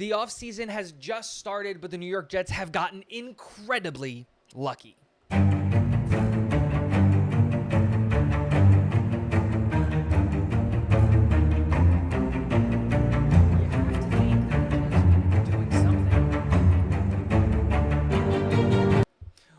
The offseason has just started, but the New York Jets have gotten incredibly lucky.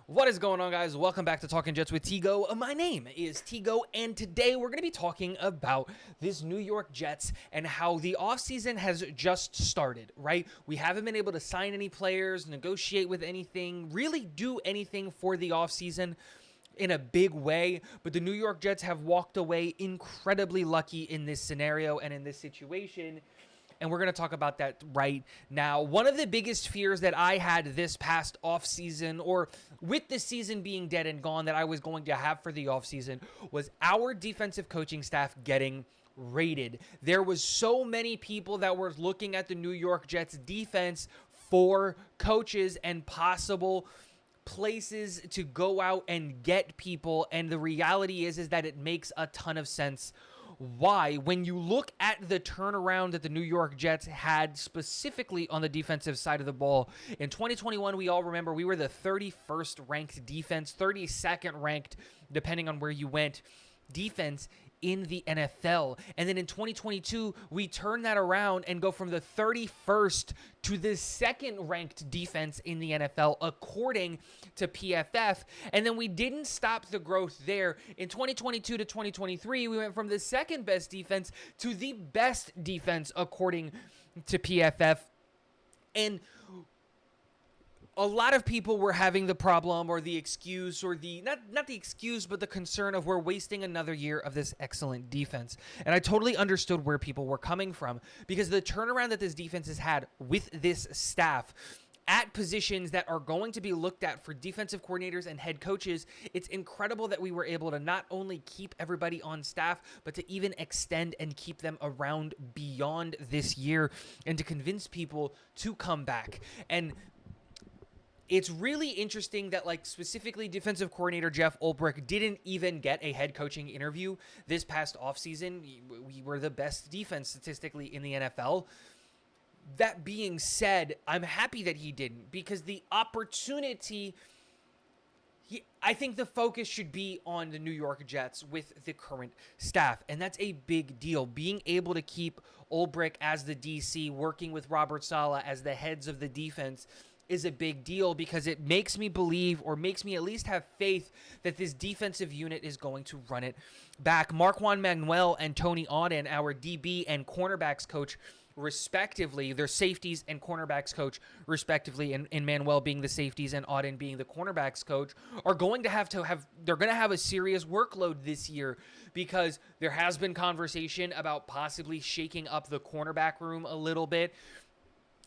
What is going on, guys? Welcome back to Talking Jets with Tigo. My name is Tigo, and today we're going to be talking about this New York Jets and how the offseason has just started, right? We haven't been able to sign any players, negotiate with anything, really do anything for the offseason in a big way, but the New York Jets have walked away incredibly lucky in this scenario and in this situation. And we're going to talk about that right now. One of the biggest fears that I had this past offseason, or with the season being dead and gone, that I was going to have for the offseason was our defensive coaching staff getting rated. There was so many people that were looking at the New York Jets defense for coaches and possible places to go out and get people. And the reality is that it makes a ton of sense. Why? When you look at the turnaround that the New York Jets had specifically on the defensive side of the ball, in 2021, we all remember we were the 31st ranked defense, 32nd ranked, depending on where you went, defense in the NFL. And then in 2022, we turn that around and go from the 31st to the second ranked defense in the NFL, according to PFF. And then we didn't stop the growth there. In 2022 to 2023, we went from the second best defense to the best defense, according to PFF. And a lot of people were having the problem or the excuse or the, not the excuse, but the concern of we're wasting another year of this excellent defense. And I totally understood where people were coming from, because the turnaround that this defense has had with this staff at positions that are going to be looked at for defensive coordinators and head coaches, it's incredible that we were able to not only keep everybody on staff, but to even extend and keep them around beyond this year and to convince people to come back. And it's really interesting that, like, specifically defensive coordinator Jeff Ulbrich didn't even get a head coaching interview this past offseason. We were the best defense statistically in the NFL. That being said, I'm happy that he didn't, because the opportunity, I think the focus should be on the New York Jets with the current staff, and that's a big deal. Being able to keep Ulbrich as the DC, working with Robert Saleh as the heads of the defense, is a big deal, because it makes me believe, or makes me at least have faith, that this defensive unit is going to run it back. Marquand Manuel and Tony Auden, our DB and cornerbacks coach, respectively, their safeties and cornerbacks coach, respectively, and Manuel being the safeties and Auden being the cornerbacks coach, are going to have they're going to have a serious workload this year, because there has been conversation about possibly shaking up the cornerback room a little bit.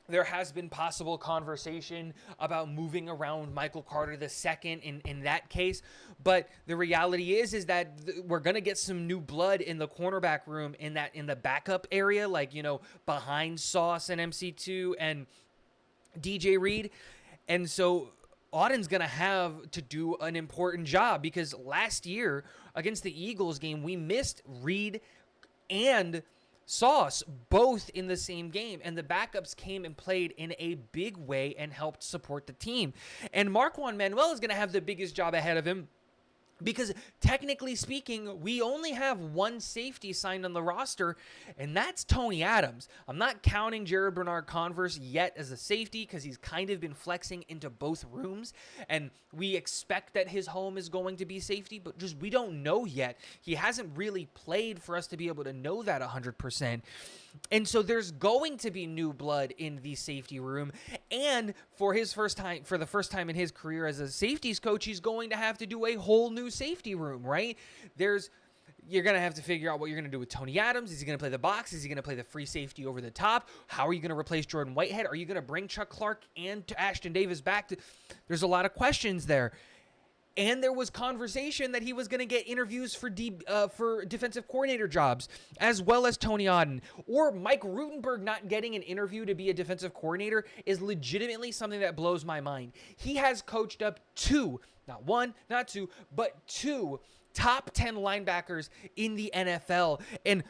There has been possible conversation about moving around Michael Carter II in that case. But the reality is that we're going to get some new blood in the cornerback room in the backup area, like, behind Sauce and MC2 and DJ Reed. And so Auden's going to have to do an important job, because last year against the Eagles game, we missed Reed and Sauce both in the same game, and the backups came and played in a big way and helped support the team. And Marquand Manuel is going to have the biggest job ahead of him, because technically speaking, we only have one safety signed on the roster, and that's Tony Adams. I'm not counting Jared Bernard-Converse yet as a safety, because he's kind of been flexing into both rooms, and we expect that his home is going to be safety, but just we don't know yet. He hasn't really played for us to be able to know that 100%. And so there's going to be new blood in the safety room. And for the first time in his career as a safeties coach, he's going to have to do a whole new safety room, right? You're going to have to figure out what you're going to do with Tony Adams. Is he going to play the box? Is he going to play the free safety over the top? How are you going to replace Jordan Whitehead? Are you going to bring Chuck Clark and Ashton Davis back? There's a lot of questions there. And there was conversation that he was going to get interviews for defensive coordinator jobs, as well as Tony Auden. Or Mike Rutenberg not getting an interview to be a defensive coordinator is legitimately something that blows my mind. He has coached up two, not one, not two, but two top 10 linebackers in the NFL. And,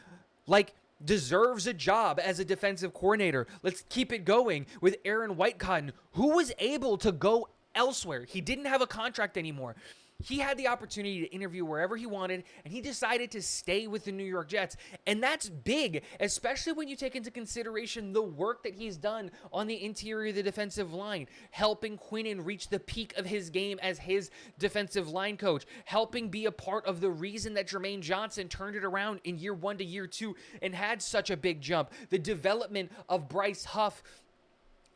like, deserves a job as a defensive coordinator. Let's keep it going with Aaron Whitecotton, who was able to go elsewhere. He didn't have a contract anymore. He had the opportunity to interview wherever he wanted, and he decided to stay with the New York Jets. And that's big, especially when you take into consideration the work that he's done on the interior of the defensive line, helping Quinnen reach the peak of his game as his defensive line coach, helping be a part of the reason that Jermaine Johnson turned it around in year 1 to year 2 and had such a big jump. The development of Bryce Huff,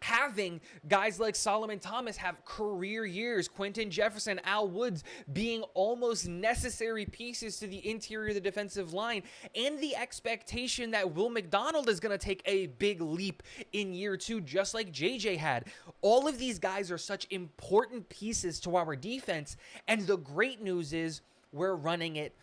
having guys like Solomon Thomas have career years, Quentin Jefferson, Al Woods being almost necessary pieces to the interior of the defensive line, and the expectation that Will McDonald is going to take a big leap in year 2, just like JJ had. All of these guys are such important pieces to our defense, and the great news is we're running it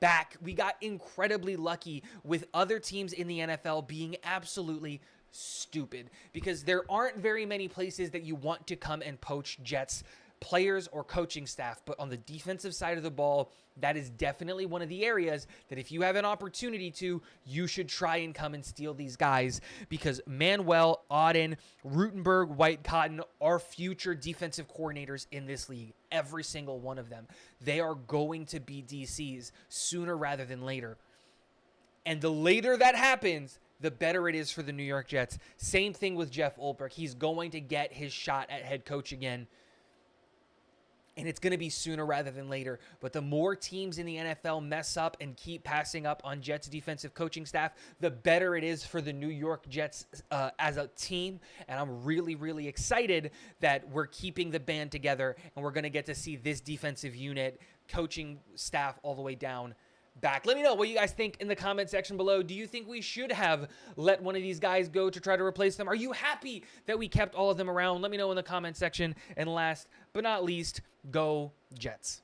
back. We got incredibly lucky with other teams in the NFL being absolutely stupid, because there aren't very many places that you want to come and poach Jets players or coaching staff. But on the defensive side of the ball, that is definitely one of the areas that if you have an opportunity to, you should try and come and steal these guys, because Manuel, Auden, Rutenberg, Whitecotton are future defensive coordinators in this league. Every single one of them. They are going to be DCs sooner rather than later. And the later that happens, the better it is for the New York Jets. Same thing with Jeff Ulbrich. He's going to get his shot at head coach again. And it's going to be sooner rather than later. But the more teams in the NFL mess up and keep passing up on Jets defensive coaching staff, the better it is for the New York Jets as a team. And I'm really, really excited that we're keeping the band together and we're going to get to see this defensive unit, coaching staff all the way down, back. Let me know what you guys think in the comment section below. Do you think we should have let one of these guys go to try to replace them? Are you happy that we kept all of them around? Let me know in the comment section. And last but not least, go Jets.